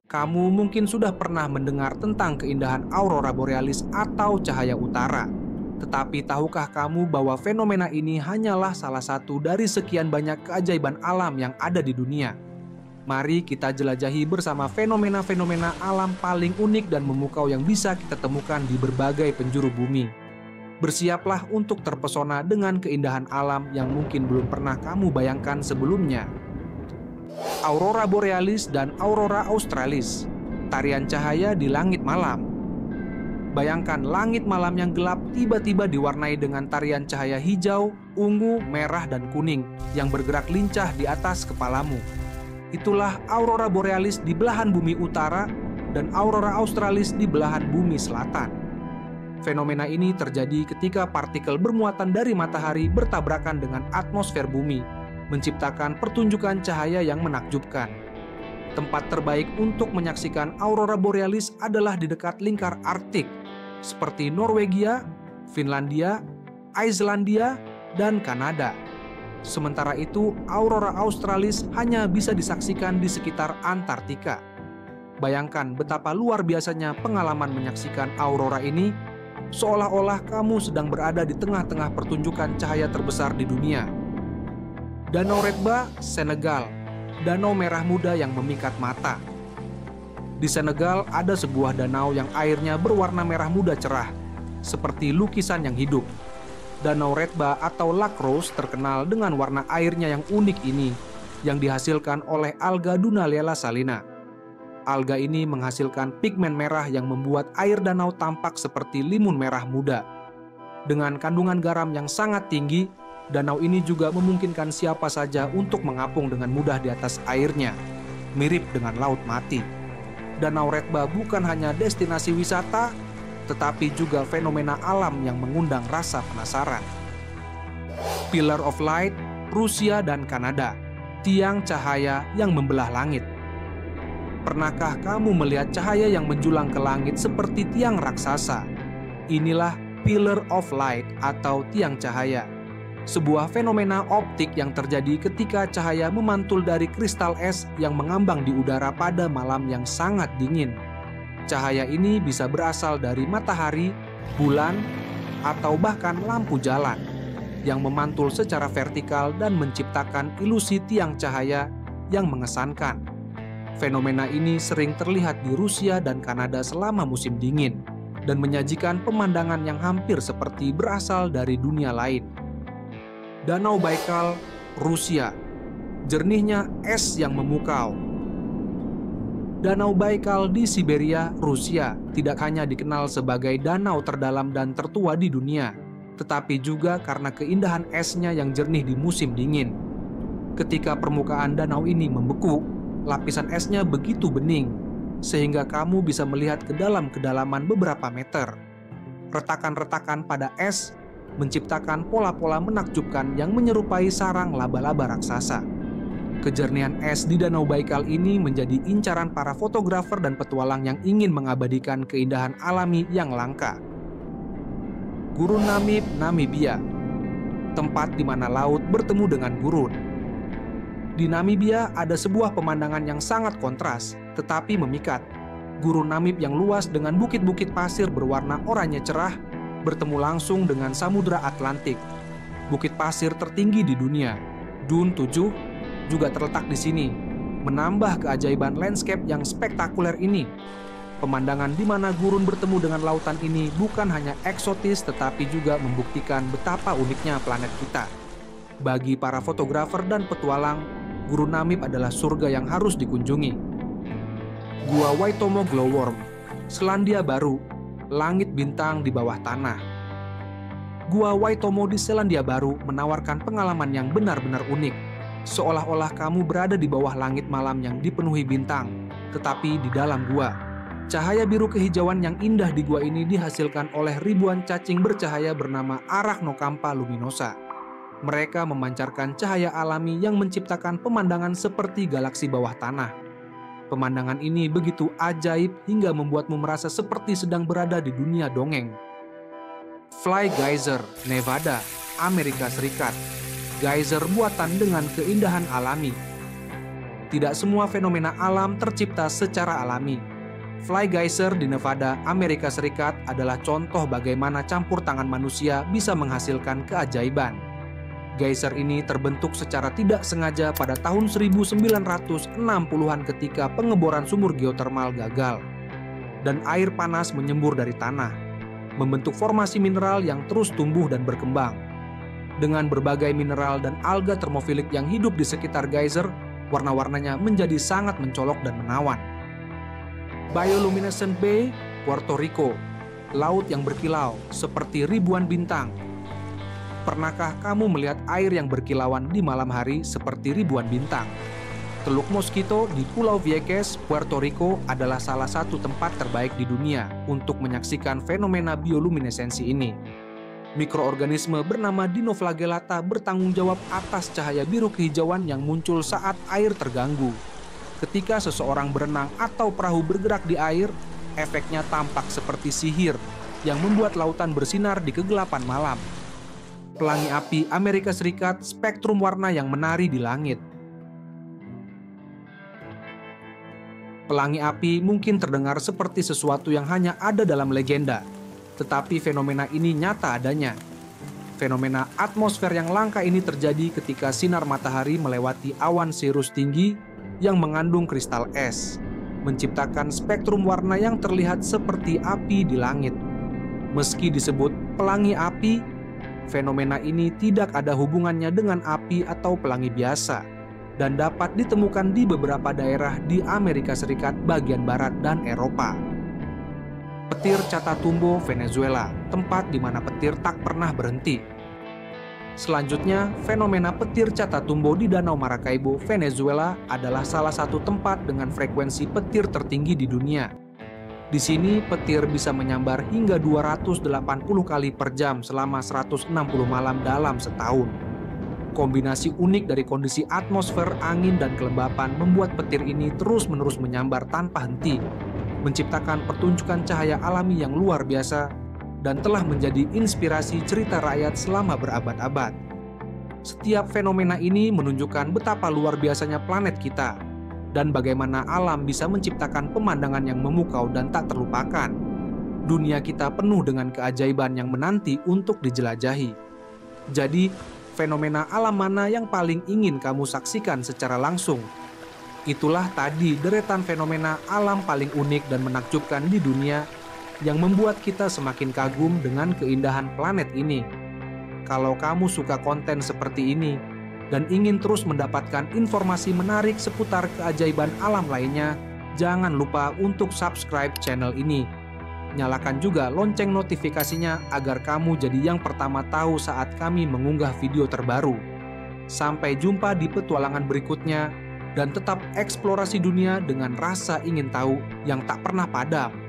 Kamu mungkin sudah pernah mendengar tentang keindahan aurora borealis atau cahaya utara. Tetapi tahukah kamu bahwa fenomena ini hanyalah salah satu dari sekian banyak keajaiban alam yang ada di dunia? Mari kita jelajahi bersama fenomena-fenomena alam paling unik dan memukau yang bisa kita temukan di berbagai penjuru bumi. Bersiaplah untuk terpesona dengan keindahan alam yang mungkin belum pernah kamu bayangkan sebelumnya. Aurora borealis dan aurora australis, tarian cahaya di langit malam. Bayangkan langit malam yang gelap tiba-tiba diwarnai dengan tarian cahaya hijau, ungu, merah, dan kuning yang bergerak lincah di atas kepalamu. Itulah aurora borealis di belahan bumi utara dan aurora australis di belahan bumi selatan. Fenomena ini terjadi ketika partikel bermuatan dari matahari bertabrakan dengan atmosfer bumi, menciptakan pertunjukan cahaya yang menakjubkan. Tempat terbaik untuk menyaksikan aurora borealis adalah di dekat lingkar Arktik, seperti Norwegia, Finlandia, Islandia, dan Kanada. Sementara itu, aurora australis hanya bisa disaksikan di sekitar Antartika. Bayangkan betapa luar biasanya pengalaman menyaksikan aurora ini, seolah-olah kamu sedang berada di tengah-tengah pertunjukan cahaya terbesar di dunia. Danau Redba, Senegal, danau merah muda yang memikat mata. Di Senegal ada sebuah danau yang airnya berwarna merah muda cerah, seperti lukisan yang hidup. Danau Redba atau Lac Rose terkenal dengan warna airnya yang unik ini, yang dihasilkan oleh alga Dunaliella salina. Alga ini menghasilkan pigmen merah yang membuat air danau tampak seperti limun merah muda. Dengan kandungan garam yang sangat tinggi, danau ini juga memungkinkan siapa saja untuk mengapung dengan mudah di atas airnya, mirip dengan laut mati. Danau Redba bukan hanya destinasi wisata, tetapi juga fenomena alam yang mengundang rasa penasaran. Pillar of Light, Rusia dan Kanada, tiang cahaya yang membelah langit. Pernahkah kamu melihat cahaya yang menjulang ke langit seperti tiang raksasa? Inilah Pillar of Light atau tiang cahaya. Sebuah fenomena optik yang terjadi ketika cahaya memantul dari kristal es yang mengambang di udara pada malam yang sangat dingin. Cahaya ini bisa berasal dari matahari, bulan, atau bahkan lampu jalan yang memantul secara vertikal dan menciptakan ilusi tiang cahaya yang mengesankan. Fenomena ini sering terlihat di Rusia dan Kanada selama musim dingin dan menyajikan pemandangan yang hampir seperti berasal dari dunia lain. Danau Baikal, Rusia, jernihnya es yang memukau. Danau Baikal di Siberia, Rusia, tidak hanya dikenal sebagai danau terdalam dan tertua di dunia, tetapi juga karena keindahan esnya yang jernih di musim dingin. Ketika permukaan danau ini membeku, lapisan esnya begitu bening, sehingga kamu bisa melihat ke dalam kedalaman beberapa meter. Retakan-retakan pada es menciptakan pola-pola menakjubkan yang menyerupai sarang laba-laba raksasa. Kejernihan es di Danau Baikal ini menjadi incaran para fotografer dan petualang yang ingin mengabadikan keindahan alami yang langka. Gurun Namib, Namibia, tempat di mana laut bertemu dengan gurun. Di Namibia ada sebuah pemandangan yang sangat kontras, tetapi memikat. Gurun Namib yang luas dengan bukit-bukit pasir berwarna oranye cerah, bertemu langsung dengan Samudra Atlantik. Bukit pasir tertinggi di dunia, Dune 7, juga terletak di sini, menambah keajaiban landscape yang spektakuler ini. Pemandangan di mana gurun bertemu dengan lautan ini bukan hanya eksotis tetapi juga membuktikan betapa uniknya planet kita. Bagi para fotografer dan petualang, Gurun Namib adalah surga yang harus dikunjungi. Gua Waitomo Glowworm, Selandia Baru, langit bintang di bawah tanah. Gua Waitomo di Selandia Baru menawarkan pengalaman yang benar-benar unik. Seolah-olah kamu berada di bawah langit malam yang dipenuhi bintang, tetapi di dalam gua. Cahaya biru kehijauan yang indah di gua ini dihasilkan oleh ribuan cacing bercahaya bernama Arachnocampa luminosa. Mereka memancarkan cahaya alami yang menciptakan pemandangan seperti galaksi bawah tanah. Pemandangan ini begitu ajaib hingga membuatmu merasa seperti sedang berada di dunia dongeng. Fly Geyser, Nevada, Amerika Serikat. Geyser buatan dengan keindahan alami. Tidak semua fenomena alam tercipta secara alami. Fly Geyser di Nevada, Amerika Serikat adalah contoh bagaimana campur tangan manusia bisa menghasilkan keajaiban. Geyser ini terbentuk secara tidak sengaja pada tahun 1960-an ketika pengeboran sumur geotermal gagal. Dan air panas menyembur dari tanah, membentuk formasi mineral yang terus tumbuh dan berkembang. Dengan berbagai mineral dan alga termofilik yang hidup di sekitar geyser, warna-warnanya menjadi sangat mencolok dan menawan. Bioluminescent Bay, Puerto Rico, laut yang berkilau seperti ribuan bintang. Pernahkah kamu melihat air yang berkilauan di malam hari seperti ribuan bintang? Teluk Mosquito di Pulau Vieques, Puerto Rico adalah salah satu tempat terbaik di dunia untuk menyaksikan fenomena bioluminesensi ini. Mikroorganisme bernama Dinoflagellata bertanggung jawab atas cahaya biru kehijauan yang muncul saat air terganggu. Ketika seseorang berenang atau perahu bergerak di air, efeknya tampak seperti sihir yang membuat lautan bersinar di kegelapan malam. Pelangi api Amerika Serikat, spektrum warna yang menari di langit. Pelangi api mungkin terdengar seperti sesuatu yang hanya ada dalam legenda, tetapi fenomena ini nyata adanya. Fenomena atmosfer yang langka ini terjadi ketika sinar matahari melewati awan sirus tinggi yang mengandung kristal es, menciptakan spektrum warna yang terlihat seperti api di langit. Meski disebut pelangi api, fenomena ini tidak ada hubungannya dengan api atau pelangi biasa, dan dapat ditemukan di beberapa daerah di Amerika Serikat bagian barat dan Eropa. Petir Catatumbo, Venezuela, tempat di mana petir tak pernah berhenti. Selanjutnya, fenomena petir Catatumbo di Danau Maracaibo, Venezuela adalah salah satu tempat dengan frekuensi petir tertinggi di dunia. Di sini, petir bisa menyambar hingga 280 kali per jam selama 160 malam dalam setahun. Kombinasi unik dari kondisi atmosfer, angin, dan kelembapan membuat petir ini terus-menerus menyambar tanpa henti, menciptakan pertunjukan cahaya alami yang luar biasa dan telah menjadi inspirasi cerita rakyat selama berabad-abad. Setiap fenomena ini menunjukkan betapa luar biasanya planet kita dan bagaimana alam bisa menciptakan pemandangan yang memukau dan tak terlupakan. Dunia kita penuh dengan keajaiban yang menanti untuk dijelajahi. Jadi, fenomena alam mana yang paling ingin kamu saksikan secara langsung? Itulah tadi deretan fenomena alam paling unik dan menakjubkan di dunia yang membuat kita semakin kagum dengan keindahan planet ini. Kalau kamu suka konten seperti ini dan ingin terus mendapatkan informasi menarik seputar keajaiban alam lainnya, jangan lupa untuk subscribe channel ini. Nyalakan juga lonceng notifikasinya agar kamu jadi yang pertama tahu saat kami mengunggah video terbaru. Sampai jumpa di petualangan berikutnya, dan tetap eksplorasi dunia dengan rasa ingin tahu yang tak pernah padam.